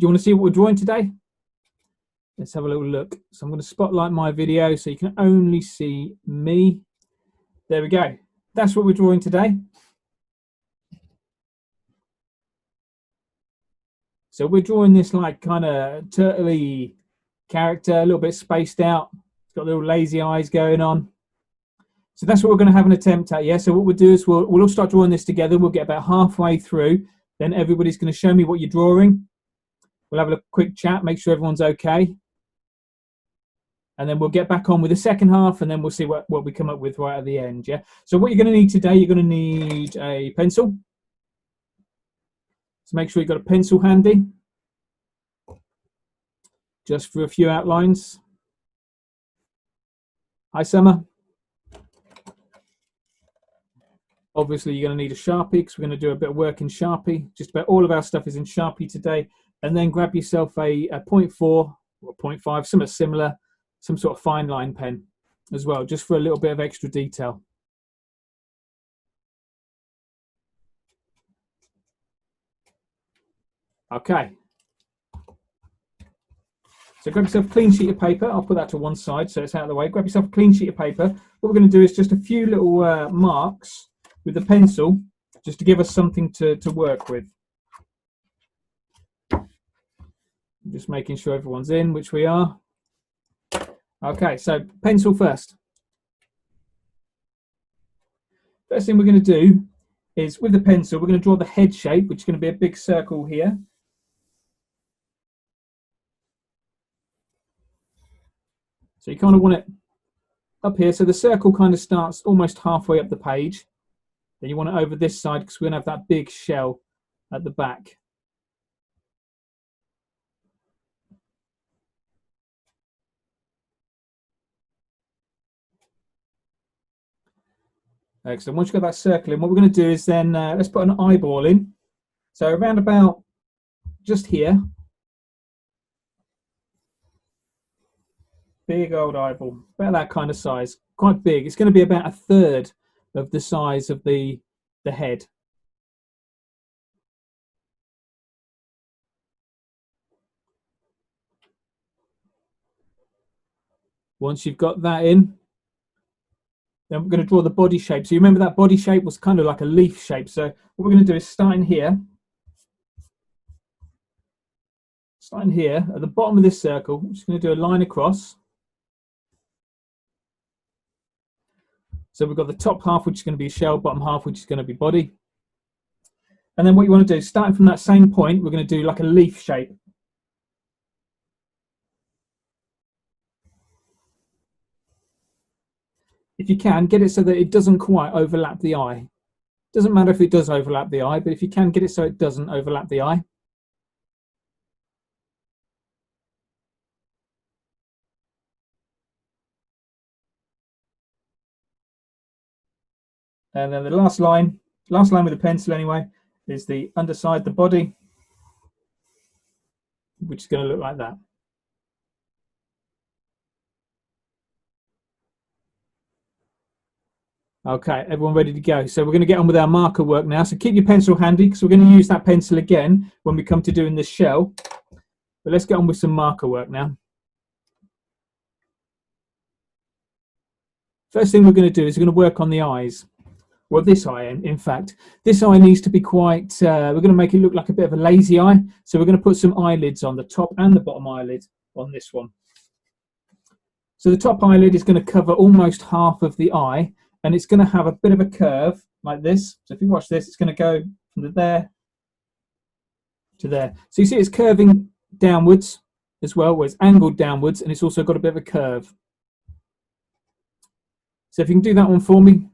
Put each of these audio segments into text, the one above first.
you want to see what we're drawing today? Let's have a little look. So I'm going to spotlight my video so you can only see me. There we go. That's what we're drawing today. So we're drawing this like kind of turtley character, a little bit spaced out. It's got little lazy eyes going on. So that's what we're going to have an attempt at, yeah? So what we'll do is we'll all start drawing this together. We'll get about halfway through. Then everybody's going to show me what you're drawing. We'll have a quick chat, make sure everyone's okay. And then we'll get back on with the second half, and then we'll see what we come up with right at the end, yeah? So what you're going to need today, you're going to need a pencil. So make sure you've got a pencil handy, just for a few outlines. Hi, Summer. Obviously, you're going to need a Sharpie because we're going to do a bit of work in Sharpie. Just about all of our stuff is in Sharpie today. And then grab yourself a 0.4 or 0.5, something similar, some sort of fine line pen as well, just for a little bit of extra detail. Okay. So grab yourself a clean sheet of paper. I'll put that to one side so it's out of the way. Grab yourself a clean sheet of paper. What we're going to do is just a few little marks with the pencil, just to give us something to work with. Just making sure everyone's in, which we are. Okay, so pencil first. First thing we're going to do is with the pencil, we're going to draw the head shape, which is going to be a big circle here. So you kind of want it up here. So the circle kind of starts almost halfway up the page. Then you want it over this side because we're going to have that big shell at the back. Excellent. Once you've got that circle in, what we're going to do is then let's put an eyeball in. So around about just here. Big old eyeball, about that kind of size, quite big. It's going to be about 1/3 of the size of the head. Once you've got that in, then we're going to draw the body shape. So you remember that body shape was kind of like a leaf shape. So what we're going to do is starting here at the bottom of this circle, we're just going to do a line across. So we've got the top half, which is going to be shell, bottom half, which is going to be body. And then what you want to do, starting from that same point, we're going to do like a leaf shape. If you can, get it so that it doesn't quite overlap the eye. Doesn't matter if it does overlap the eye, but if you can, get it so it doesn't overlap the eye. And then the last line with the pencil anyway, is the underside, the body, which is going to look like that. Okay, everyone ready to go? So we're going to get on with our marker work now. So keep your pencil handy because we're going to use that pencil again when we come to doing this shell. But let's get on with some marker work now. First thing we're going to do is we're going to work on the eyes. Well, this eye, in fact. This eye needs to be quite, we're going to make it look like a bit of a lazy eye. So we're going to put some eyelids on the top and the bottom eyelid on this one. So the top eyelid is going to cover almost half of the eye, and it's going to have a bit of a curve like this. So if you watch this, it's going to go from there to there. So you see it's curving downwards as well, where it's angled downwards, and it's also got a bit of a curve. So if you can do that one for me.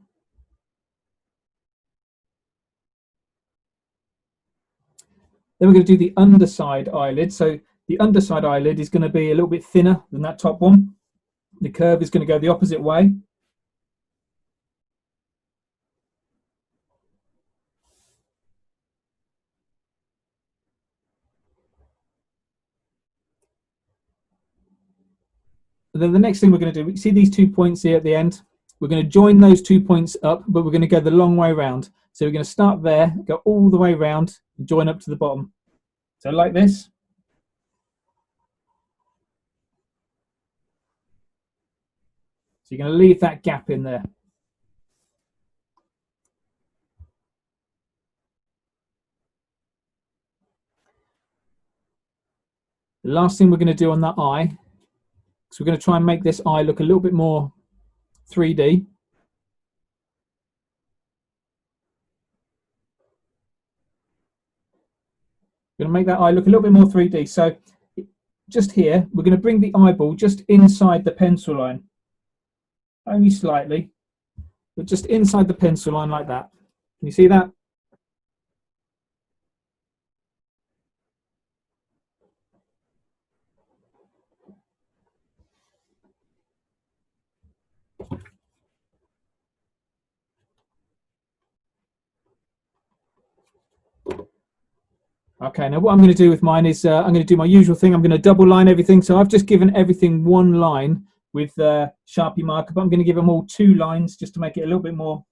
Then we're going to do the underside eyelid. So the underside eyelid is going to be a little bit thinner than that top one. The curve is going to go the opposite way. And then the next thing we're going to do, we see these 2 points here at the end. We're going to join those 2 points up, but we're going to go the long way around. So we're going to start there, go all the way around, and join up to the bottom. So like this. you're going to leave that gap in there. The last thing we're going to do on that eye, so we're going to try and make this eye look a little bit more 3D. We're going to make that eye look a little bit more 3D. So just here, we're going to bring the eyeball just inside the pencil line. Only slightly, but just inside the pencil line like that. Can you see that? Okay, now what I'm going to do with mine is I'm going to do my usual thing. I'm going to double line everything. So I've just given everything one line with Sharpie marker, but I'm going to give them all 2 lines just to make it a little bit more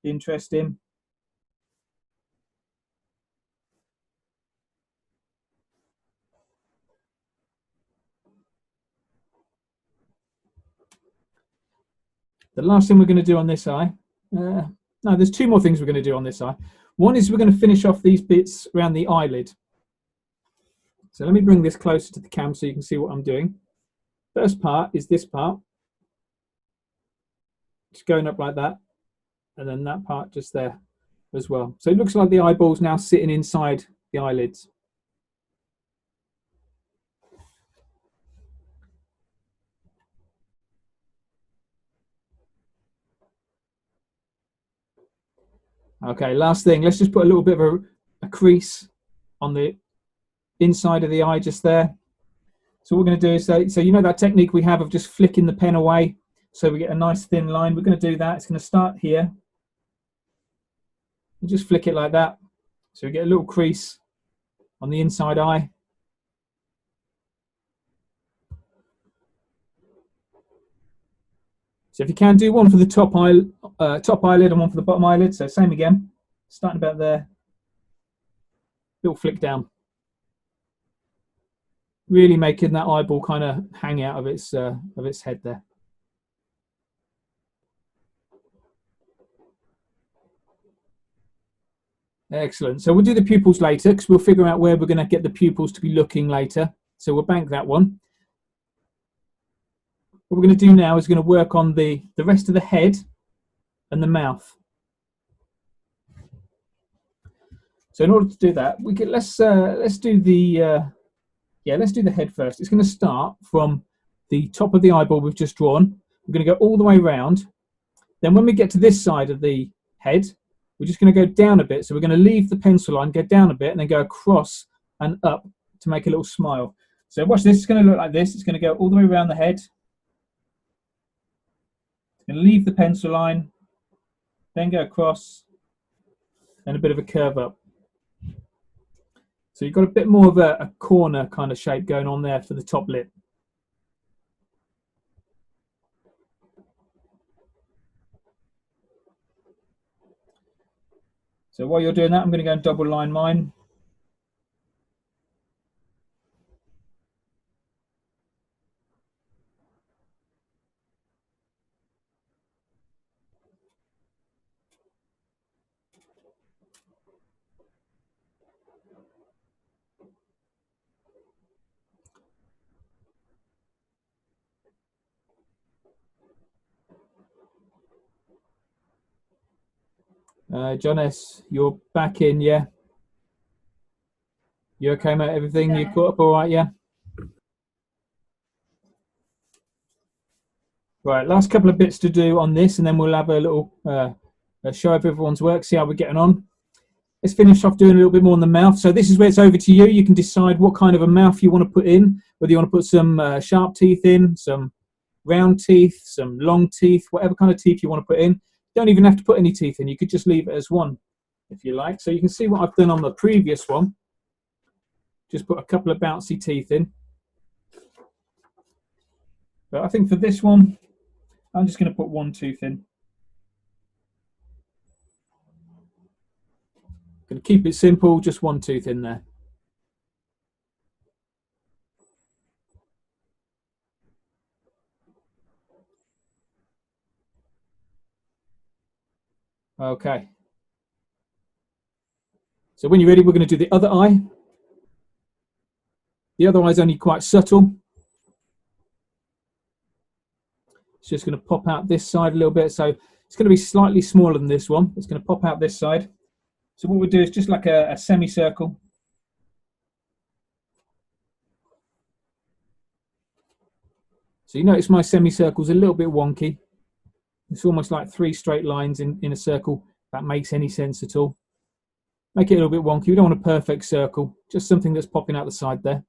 interesting. The last thing we're going to do on this eye, no, there's 2 more things we're going to do on this eye. One is we're going to finish off these bits around the eyelid. So let me bring this closer to the cam so you can see what I'm doing. First part is this part. Just going up like that. And then that part just there as well. So it looks like the eyeball's now sitting inside the eyelids. Okay, last thing, let's just put a little bit of a crease on the inside of the eye just there. So what we're going to do is, so you know that technique we have of just flicking the pen away so we get a nice thin line. We're going to do that. It's going to start here. And just flick it like that. So we get a little crease on the inside eye. So if you can, do one for the top eyelid and one for the bottom eyelid. So same again, starting about there, little flick down, really making that eyeball kind of hang out of its head there. Excellent. So we'll do the pupils later because we'll figure out where we're going to get the pupils to be looking later. So we'll bank that one. What we're going to do now is going to work on the rest of the head and the mouth. So in order to do that, we get let's do the head first. It's going to start from the top of the eyeball we've just drawn. We're going to go all the way around. Then when we get to this side of the head, we're just going to go down a bit. So we're going to leave the pencil line, go down a bit, and then go across and up to make a little smile. So watch this. It's going to look like this. It's going to go all the way around the head. It's going to leave the pencil line, then go across, and a bit of a curve up. So you've got a bit more of a corner kind of shape going on there for the top lip. So while you're doing that, I'm going to go and double line mine. John S., you're back in, yeah? You okay, mate? Everything you caught up all right, yeah? Right, last couple of bits to do on this, and then we'll have a little show of everyone's work, see how we're getting on. Let's finish off doing a little bit more on the mouth. So this is where it's over to you. You can decide what kind of a mouth you want to put in, whether you want to put some sharp teeth in, some round teeth, some long teeth, whatever kind of teeth you want to put in. Don't even have to put any teeth in. You could just leave it as one if you like. So you can see what I've done on the previous one. Just put a couple of bouncy teeth in. But I think for this one, I'm just going to put one tooth in. Going to keep it simple, just one tooth in there. Okay. So when you're ready, we're going to do the other eye. The other eye is only quite subtle. It's just going to pop out this side a little bit. So it's going to be slightly smaller than this one. It's going to pop out this side. So what we'll do is just like a semicircle. So you notice my semicircle's a little bit wonky. It's almost like 3 straight lines in a circle. If that makes any sense at all. Make it a little bit wonky. We don't want a perfect circle, just something that's popping out the side there.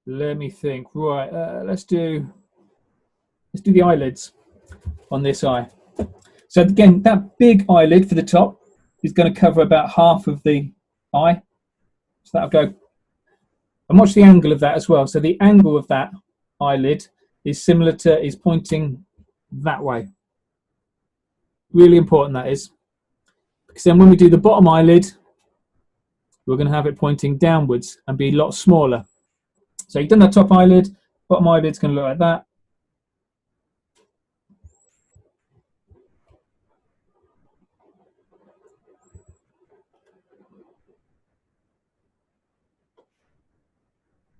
Let me think. Right, let's do the eyelids on this eye. So again, that big eyelid for the top is going to cover about half of the eye. So that'll go. And watch the angle of that as well. So the angle of that eyelid is similar to, is pointing that way. Really important that is. Because then when we do the bottom eyelid, we're going to have it pointing downwards and be a lot smaller. So you've done that top eyelid, bottom eyelid's going to look like that.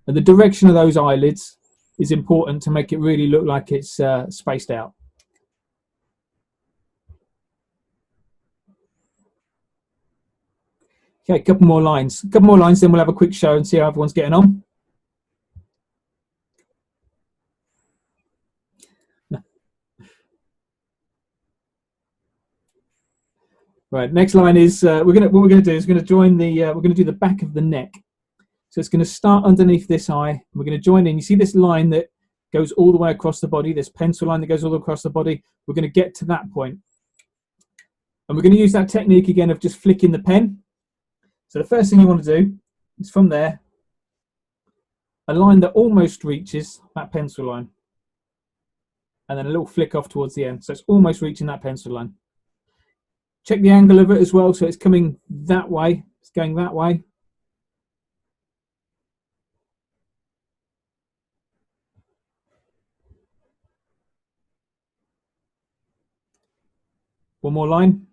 And the direction of those eyelids is important to make it really look like it's spaced out. Okay, a couple more lines. Then we'll have a quick show and see how everyone's getting on. Right, next line is what we're going to do is we're going to do the back of the neck. So it's going to start underneath this eye. We're going to join in. You see this line that goes all the way across the body, this pencil line that goes all across the body. We're going to get to that point. And we're going to use that technique again of just flicking the pen. So the first thing you want to do is from there, a line that almost reaches that pencil line. And then a little flick off towards the end. So it's almost reaching that pencil line. Check the angle of it as well. So it's coming that way. It's going that way. One more line.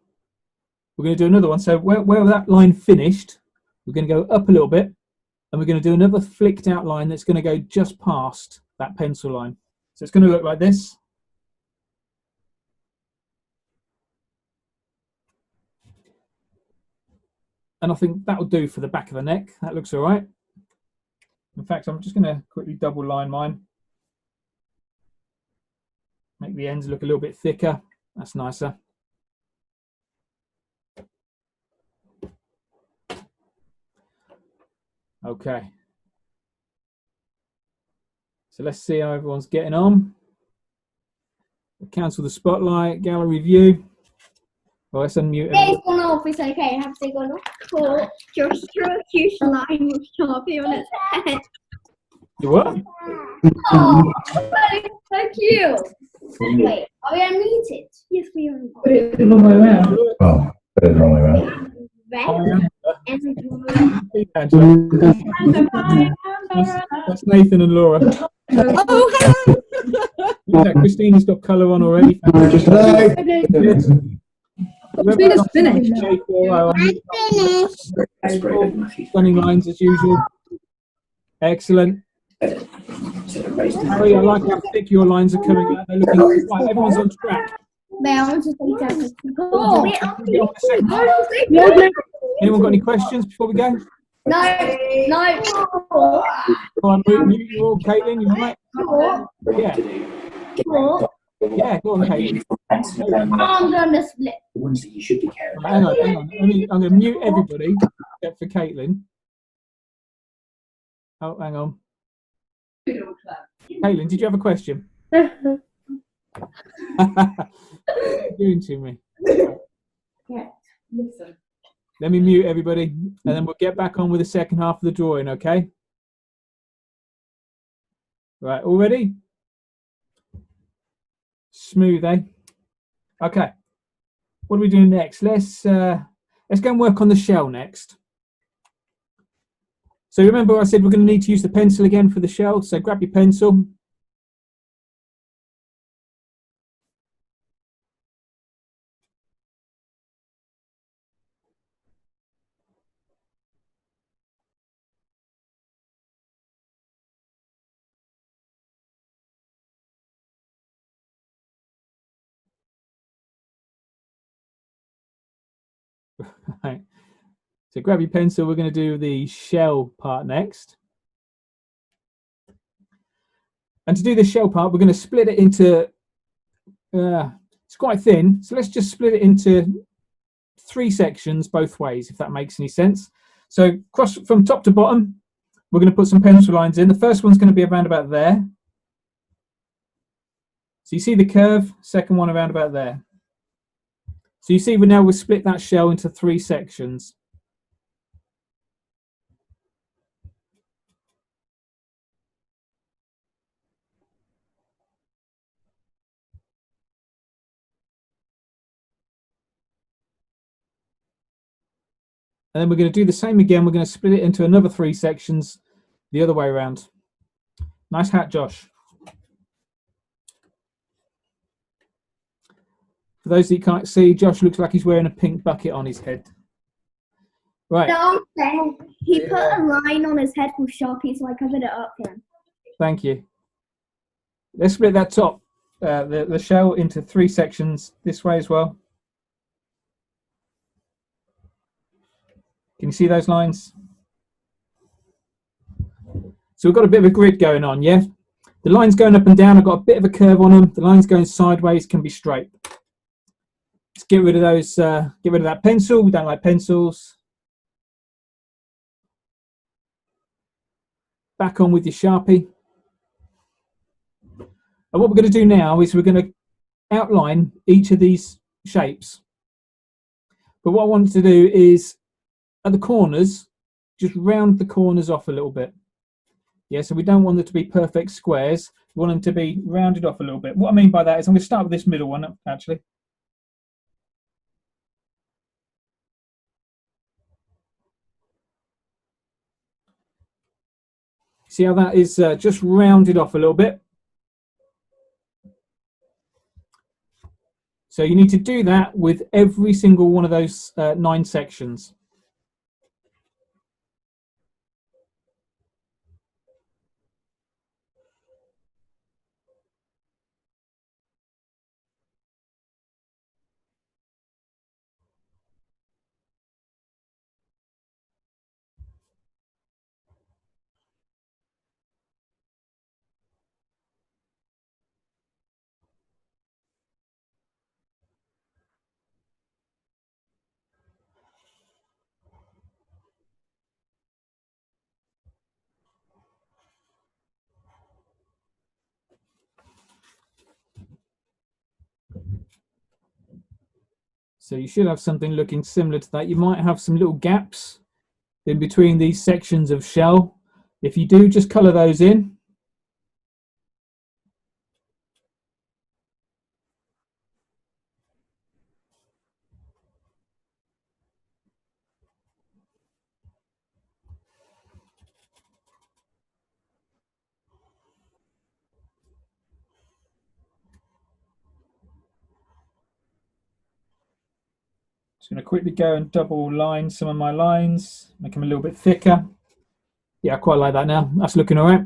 We're going to do another one. So where that line finished, we're going to go up a little bit. And we're going to do another flicked out line that's going to go just past that pencil line. So it's going to look like this. And I think that will do for the back of the neck. That looks all right. In fact, I'm just going to quickly double line mine. Make the ends look a little bit thicker. That's nicer. Okay. So let's see how everyone's getting on. Cancel the spotlight, gallery view. Oh, let's unmute. It's gone off, it's okay. Have they gone off? Cool. Just draw a cute line with Sharpie on its head. You what? Oh, so cute. Wait, are we unmuted? Yes, we are. Put it the wrong way around. Oh, put it the wrong way around. Red. That's Nathan and Laura. Oh, hello. Look at that, Christina's got colour on already. Christina's finished. Stunning lines as usual. Excellent. Harry, I like how thick your lines are coming out. They're looking right. Everyone's on track. Anyone got any questions before we go? No. Go on, you all, Caitlin, you all right? Yeah. Yeah, go on, Caitlin. I'm gonna split. The ones that you should be carrying. Hang on. I'm going to mute everybody except for Caitlin. Oh, hang on. Caitlin, did you have a question? Doing to me. Yeah, listen. Let me mute everybody, and then we'll get back on with the second half of the drawing, okay? Right, all ready? Smooth, eh? Okay. What are we doing next? Let's Let's go and work on the shell next. So remember I said we're going to need to use the pencil again for the shell. So grab your pencil. Right. So grab your pencil, we're going to do the shell part next. And to do the shell part, we're going to split it into, it's quite thin, so let's just split it into 3 sections both ways, if that makes any sense. So cross from top to bottom, we're going to put some pencil lines in. The first one's going to be around about there. So you see the curve, second one around about there. So you see we've split that shell into 3 sections. And then we're going to do the same again. We're going to split it into another 3 sections the other way around. Nice hat, Josh. For those that you can't see, Josh looks like he's wearing a pink bucket on his head. Right. No, he put a line on his head with Sharpie, so I covered it up for him. Thank you. Let's split that top, the shell into 3 sections this way as well. Can you see those lines? So we've got a bit of a grid going on, yeah? The lines going up and down, I've got a bit of a curve on them. The lines going sideways can be straight. Let's get rid of those, get rid of that pencil. We don't like pencils. Back on with your Sharpie. And what we're going to do now is we're going to outline each of these shapes. But what I want to do is, at the corners, just round the corners off a little bit. Yeah, so we don't want them to be perfect squares. We want them to be rounded off a little bit. What I mean by that is I'm going to start with this middle one, actually. See how that is just rounded off a little bit? So you need to do that with every single one of those 9 sections. So you should have something looking similar to that. You might have some little gaps in between these sections of shell. If you do, just colour those in. Just going to quickly go and double line some of my lines, make them a little bit thicker. Yeah, I quite like that now. That's looking all right.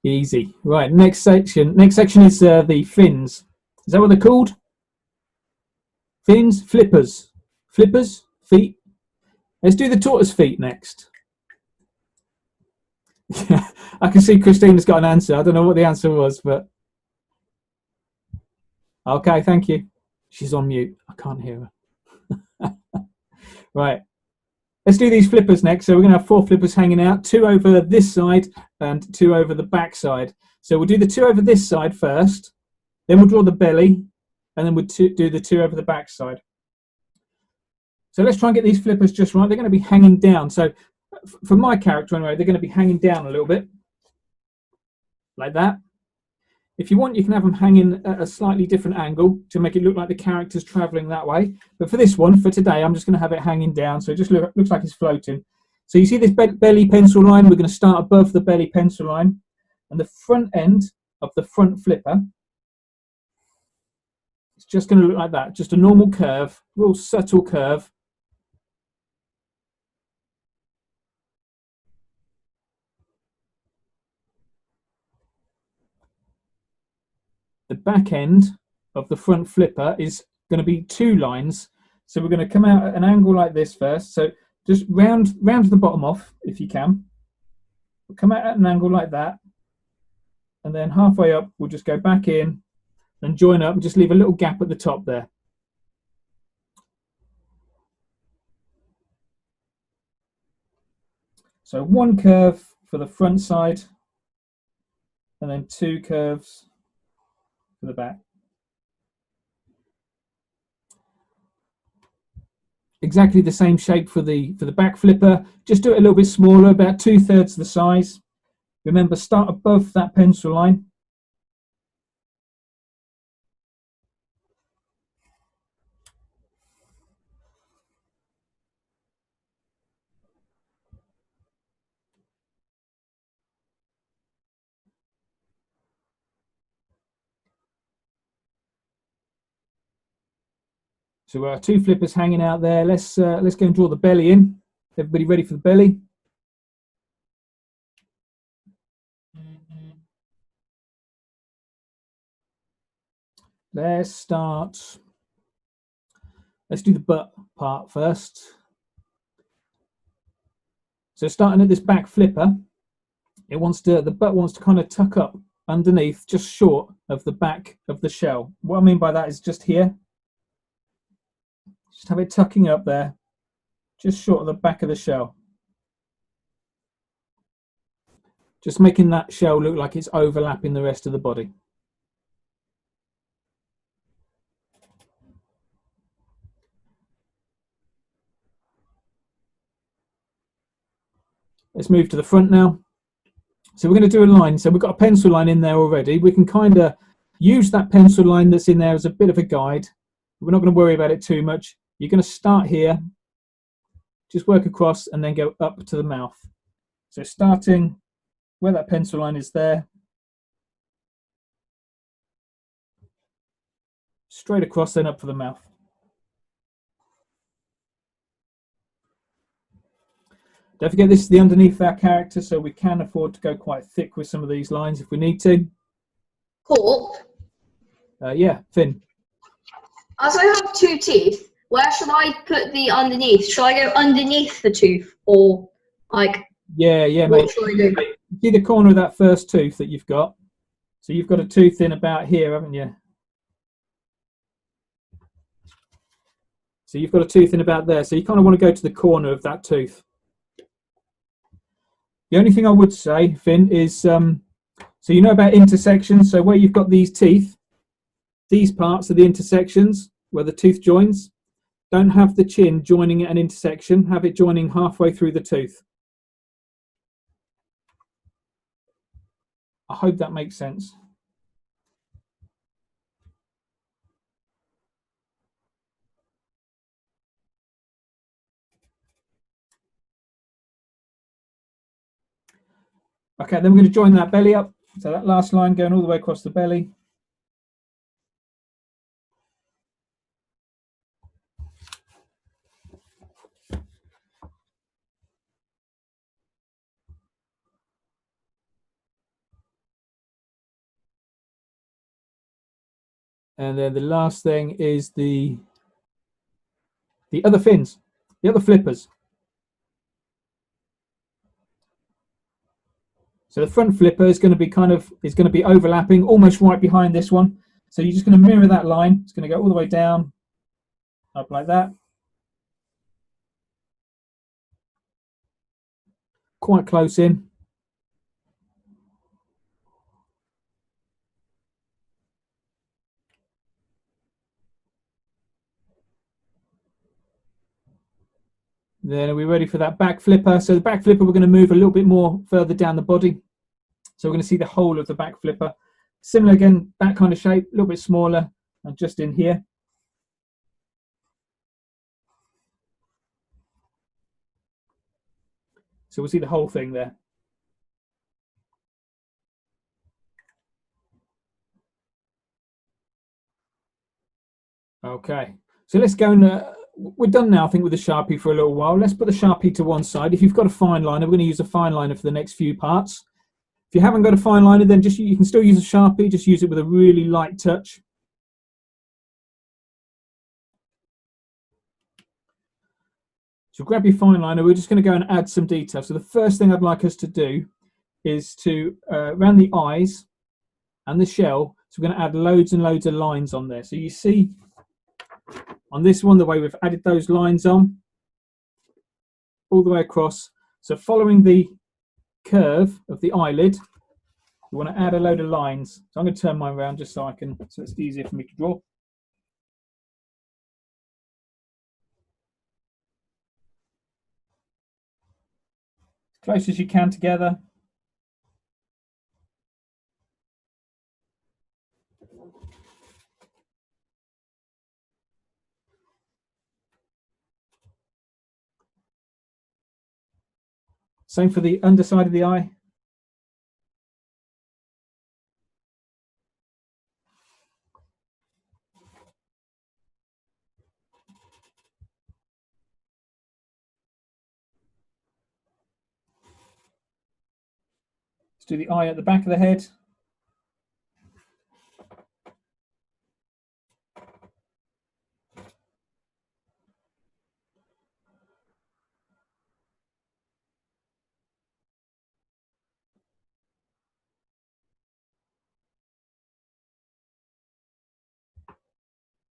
Easy. Right, next section. Next section is the fins. Is that what they're called? Fins? Flippers. Flippers? Feet? Let's do the tortoise feet next. I can see Christina's got an answer. I don't know what the answer was, but okay, thank you. She's on mute. I can't hear her. Right. Let's do these flippers next. So we're going to have 4 flippers hanging out, 2 over this side and 2 over the back side. So we'll do the 2 over this side first, then we'll draw the belly, and then we'll do the 2 over the back side. So let's try and get these flippers just right. They're going to be hanging down. So for my character anyway, they're going to be hanging down a little bit, like that. If you want, you can have them hanging at a slightly different angle to make it look like the character's traveling that way. But for this one, for today, I'm just going to have it hanging down, so it just looks like it's floating. So you see this belly pencil line? We're going to start above the belly pencil line, and the front end of the front flipper, it's just going to look like that, just a normal curve, real subtle curve. The back end of the front flipper is going to be 2 lines. So we're going to come out at an angle like this first. So just round the bottom off if you can. We'll come out at an angle like that. And then halfway up, we'll just go back in and join up and just leave a little gap at the top there. So 1 curve for the front side and then 2 curves for the back. Exactly the same shape for the back flipper. Just do it a little bit smaller, about 2/3 the size. Remember, start above that pencil line. So our 2 flippers hanging out there. Let's go and draw the belly in. Everybody ready for the belly? Let's start. Let's do the butt part first. So starting at this back flipper, the butt wants to kind of tuck up underneath, just short of the back of the shell. What I mean by that is just here. Just have it tucking up there, just short of the back of the shell. Just making that shell look like it's overlapping the rest of the body. Let's move to the front now. So we're going to do a line. So we've got a pencil line in there already. We can kind of use that pencil line that's in there as a bit of a guide. We're not going to worry about it too much. You're going to start here, just work across and then go up to the mouth. So starting where that pencil line is there, straight across, then up for the mouth. Don't forget, this is the underneath our character, so we can afford to go quite thick with some of these lines if we need to. Korp. Yeah, Finn. As I have 2 teeth, where should I put the underneath? Should I go underneath the tooth or like? Yeah, what mate. should I do? See the corner of that first tooth that you've got? So you've got a tooth in about here, haven't you? So you've got a tooth in about there. So you kind of want to go to the corner of that tooth. The only thing I would say, Finn, is so you know about intersections. So where you've got these teeth, these parts are the intersections where the tooth joins. Don't have the chin joining at an intersection. Have it joining halfway through the tooth. I hope that makes sense. Okay, then we're going to join that belly up. So that last line going all the way across the belly. And then the last thing is the other fins, the other flippers. So the front flipper is going to be overlapping almost right behind this one. So you're just going to mirror that line. It's going to go all the way down, up like that. Quite close in. Then are we ready for that back flipper? So the back flipper, we're going to move a little bit more further down the body. So we're going to see the whole of the back flipper. Similar again, that kind of shape, a little bit smaller, and just in here. So we'll see the whole thing there. Okay, so let's go and we're done now, I think, with the Sharpie for a little while. Let's put the Sharpie to one side. If you've got a fine liner, we're going to use a fine liner for the next few parts. If you haven't got a fine liner, then just you can still use a Sharpie, just use it with a really light touch. So grab your fine liner, we're just going to go and add some detail. So the first thing I'd like us to do is to, around the eyes and the shell, so we're going to add loads and loads of lines on there. So you see on this one, the way we've added those lines on, all the way across. So following the curve of the eyelid, we want to add a load of lines. So I'm going to turn mine around just so it's easier for me to draw. As close as you can together. Same for the underside of the eye. Let's do the eye at the back of the head.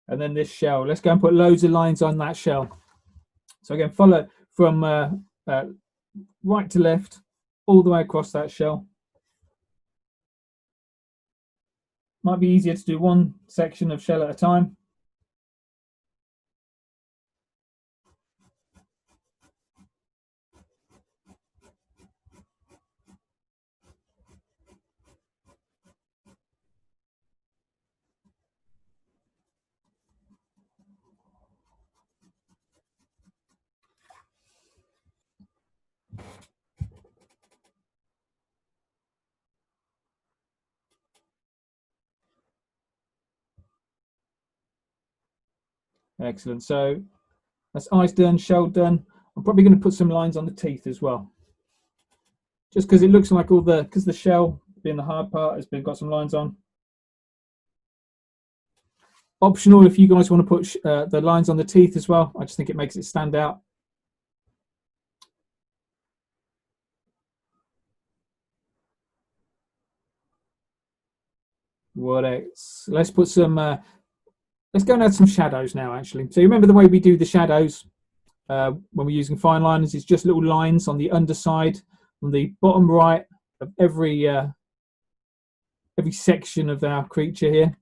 And then this shell. Let's go and put loads of lines on that shell. So again, follow from right to left, all the way across that shell. Might be easier to do one section of shell at a time. Excellent. So that's eyes done, shell done. I'm probably going to put some lines on the teeth as well, just because it looks like because the shell being the hard part has got some lines on. Optional if you guys want to put the lines on the teeth as well. I just think it makes it stand out. What else? Let's put some. Let's go and add some shadows now. Actually, so you remember the way we do the shadows when we're using fine liners? It's just little lines on the underside, on the bottom right of every section of our creature here.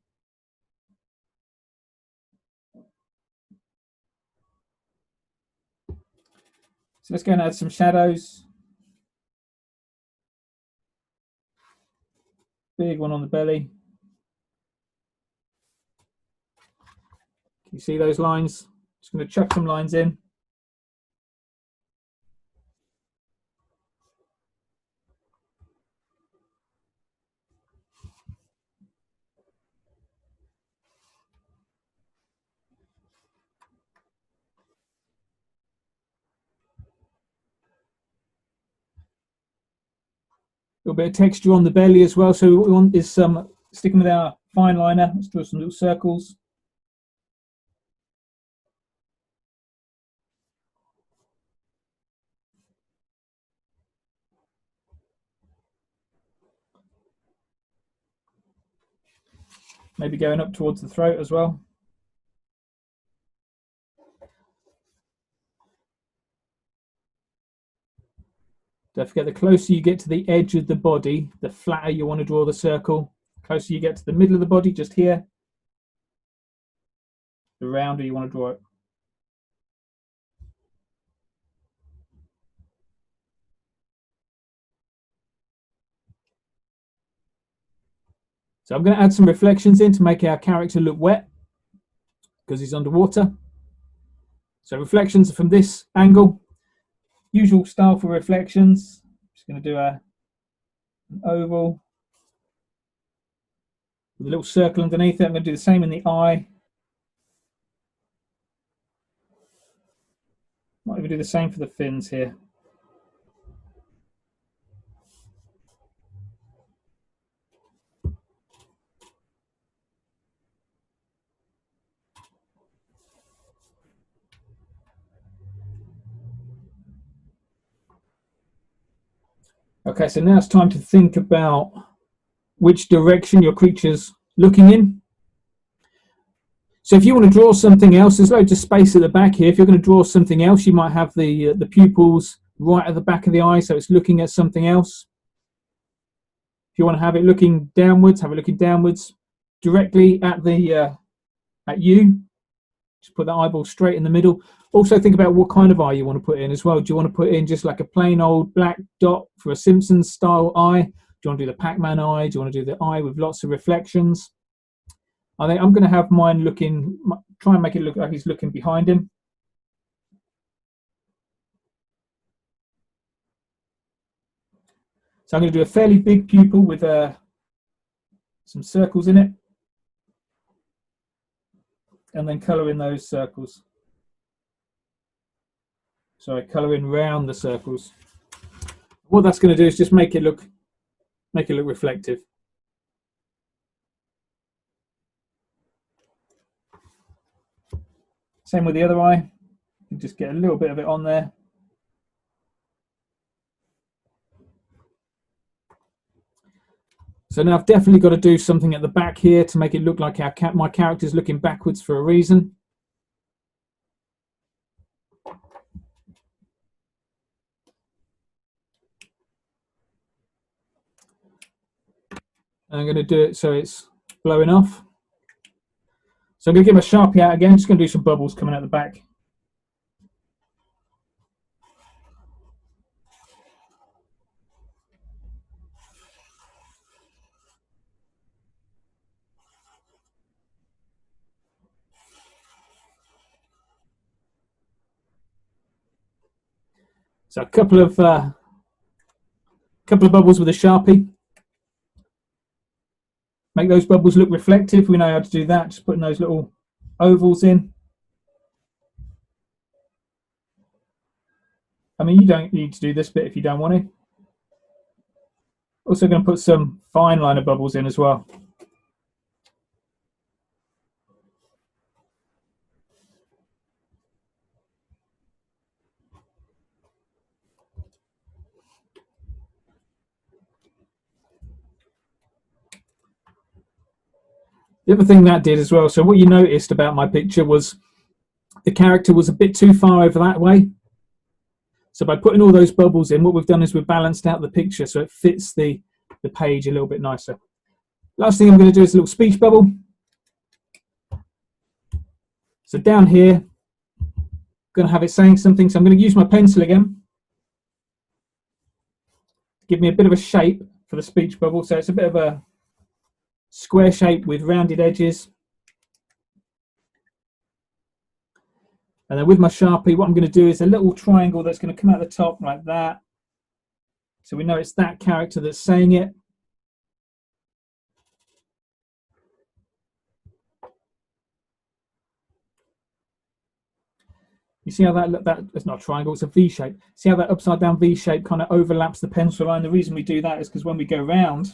So let's go and add some shadows. Big one on the belly. Can you see those lines? Just going to chuck some lines in. A little bit of texture on the belly as well. So what we want is some, sticking with our fine liner, let's draw some little circles. Maybe going up towards the throat as well. Don't forget, the closer you get to the edge of the body, the flatter you want to draw the circle. The closer you get to the middle of the body, just here, the rounder you want to draw it. So I'm going to add some reflections in to make our character look wet because he's underwater. So reflections are from this angle. Usual style for reflections. Just going to do an oval with a little circle underneath it. I'm going to do the same in the eye. Might even do the same for the fins here. Okay, so now it's time to think about which direction your creature's looking in. So if you want to draw something else, there's loads of space at the back here. If you're going to draw something else, you might have the pupils right at the back of the eye, so it's looking at something else. If you want to have it looking downwards, have it looking downwards directly at the at you. Just put that eyeball straight in the middle. Also think about what kind of eye you want to put in as well. Do you want to put in just like a plain old black dot for a Simpsons style eye? Do you want to do the Pac-Man eye? Do you want to do the eye with lots of reflections? I think I'm going to have mine looking, try and make it look like he's looking behind him. So I'm going to do a fairly big pupil with some circles in it. And then colour in those circles. Sorry, colour in round the circles. What that's going to do is just make it look reflective. Same with the other eye. You just get a little bit of it on there. So now I've definitely got to do something at the back here to make it look like my character's looking backwards for a reason. I'm going to do it so it's blowing off. So I'm going to get my Sharpie out again. Just going to do some bubbles coming out the back. So a couple of bubbles with a Sharpie. Make those bubbles look reflective. We know how to do that. Just putting those little ovals in. I mean, you don't need to do this bit if you don't want to. Also going to put some fine liner bubbles in as well. The other thing that did as well, so what you noticed about my picture was the character was a bit too far over that way. So by putting all those bubbles in, what we've done is we've balanced out the picture so it fits the page a little bit nicer. Last thing I'm going to do is a little speech bubble. So down here, I'm going to have it saying something. So I'm going to use my pencil again. Give me a bit of a shape for the speech bubble. So it's a bit of a square shape with rounded edges. And then with my Sharpie, what I'm going to do is a little triangle that's going to come out the top like that. So we know it's that character that's saying it. You see how that's not a triangle, it's a V shape. See how that upside down V shape kind of overlaps the pencil line? The reason we do that is because when we go round,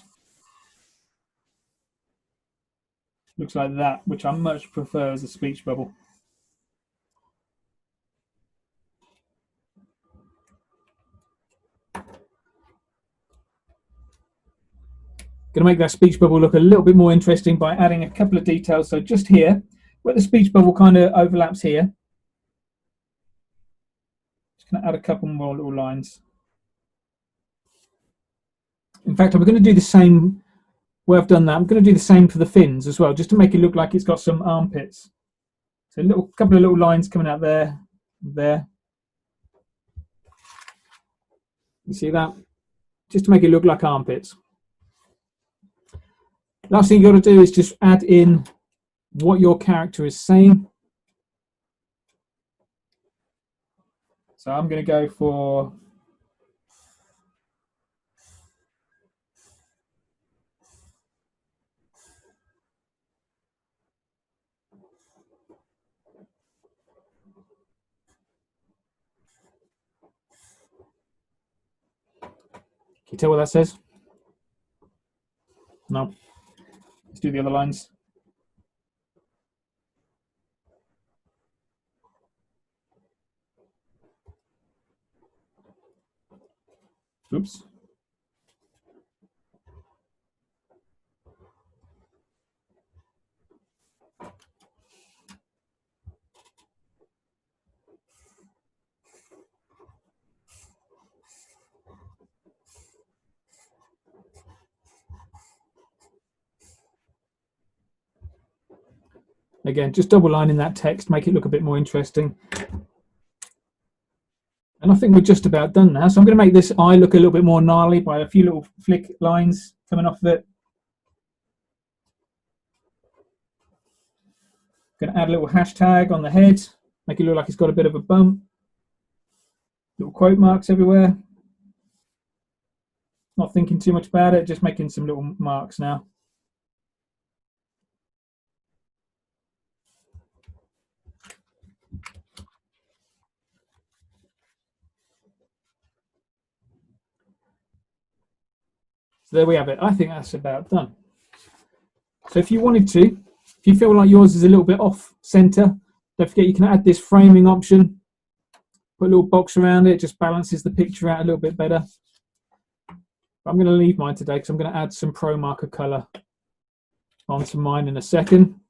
looks like that, which I much prefer as a speech bubble. Going to make that speech bubble look a little bit more interesting by adding a couple of details. So just here, where the speech bubble kind of overlaps here, just going to add a couple more little lines. In fact, I'm going to do the same where I've done that. I'm going to do the same for the fins as well, just to make it look like it's got some armpits. So a couple of little lines coming out there, there. You see that? Just to make it look like armpits. Last thing you got to do is just add in what your character is saying. So I'm going to go for Can you tell what that says? No. Let's do the other lines. Oops. Again, just double lining that text, make it look a bit more interesting. And I think we're just about done now. So I'm going to make this eye look a little bit more gnarly by a few little flick lines coming off of it. Going to add a little hashtag on the head, make it look like it's got a bit of a bump. Little quote marks everywhere. Not thinking too much about it, just making some little marks now. So there we have it. I think that's about done. So if you wanted to, if you feel like yours is a little bit off center, don't forget you can add this framing option. Put a little box around it, just balances the picture out a little bit better. But I'm going to leave mine today because I'm going to add some Pro Marker color onto mine in a second.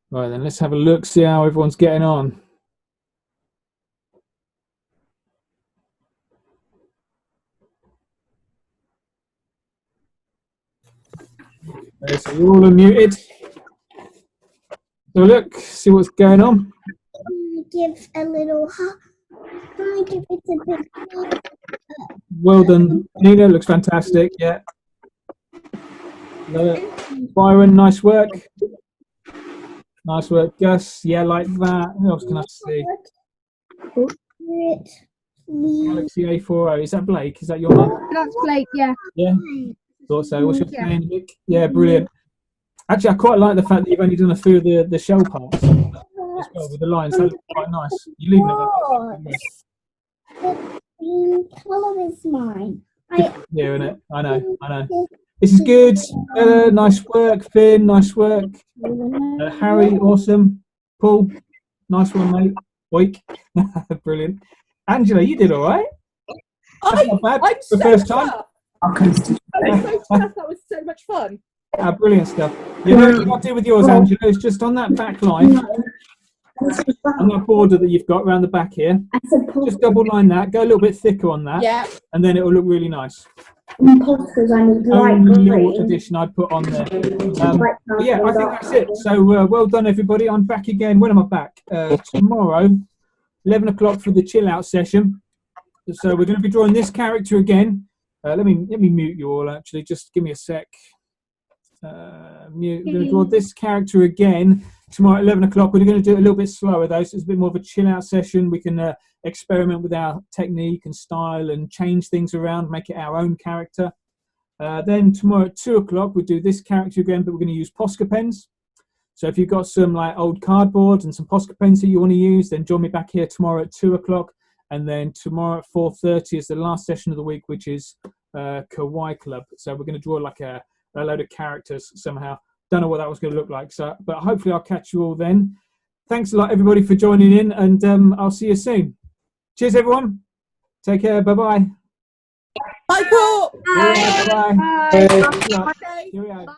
Right then, let's have a look, see how everyone's getting on. Okay, so you're all unmuted. So look, see what's going on. Give a little give it a bit. Well done, Nina. Looks fantastic. Yeah. Byron, nice work. Nice work, Gus. Yeah, like that. What else can I see? Galaxy A40. Is that Blake? Is that your name? That's Blake, yeah. Yeah. Thought so. What's your name, Nick? Yeah, brilliant. Actually, I quite like the fact that you've only done a few of the shell parts as well with the lines. That looks quite nice. You're leaving it. The green colour is mine. Yeah, isn't it? I know. This is good. Nice work, Finn. Nice work. Harry, awesome. Paul, nice one, mate. Oik. Brilliant. Angela, you did all right. That's not bad. I'm the first time. I'm so chuffed. That was so much fun. Brilliant stuff. You know what I do with yours, Angela, is just on that back line, on that border that you've got around the back here, just double line that, go a little bit thicker on that, Yeah. and then it will look really nice. Imposters, I need Only little addition I put on there. Yeah, I think that's it. So well done, everybody. I'm back again. When am I back? Tomorrow, 11 o'clock for the chill out session. So we're going to be drawing this character again. Let me mute you all. Actually, just give me a sec. We're going to draw this character again tomorrow at 11 o'clock. We're going to do it a little bit slower though, so it's a bit more of a chill out session. We can experiment with our technique and style and change things around, make it our own character. Then tomorrow at 2 o'clock we'll do this character again, but we're going to use Posca pens. So if you've got some like old cardboard and some Posca pens that you want to use, then join me back here tomorrow at 2 o'clock. And then tomorrow at 4:30 is the last session of the week, which is Kawaii Club. So we're going to draw like a load of characters somehow. Don't know what that was going to look like. So, but hopefully I'll catch you all then. Thanks a lot, everybody, for joining in, and I'll see you soon. Cheers, everyone. Take care. Bye-bye. Bye, Paul. Bye. Bye. Bye. Bye.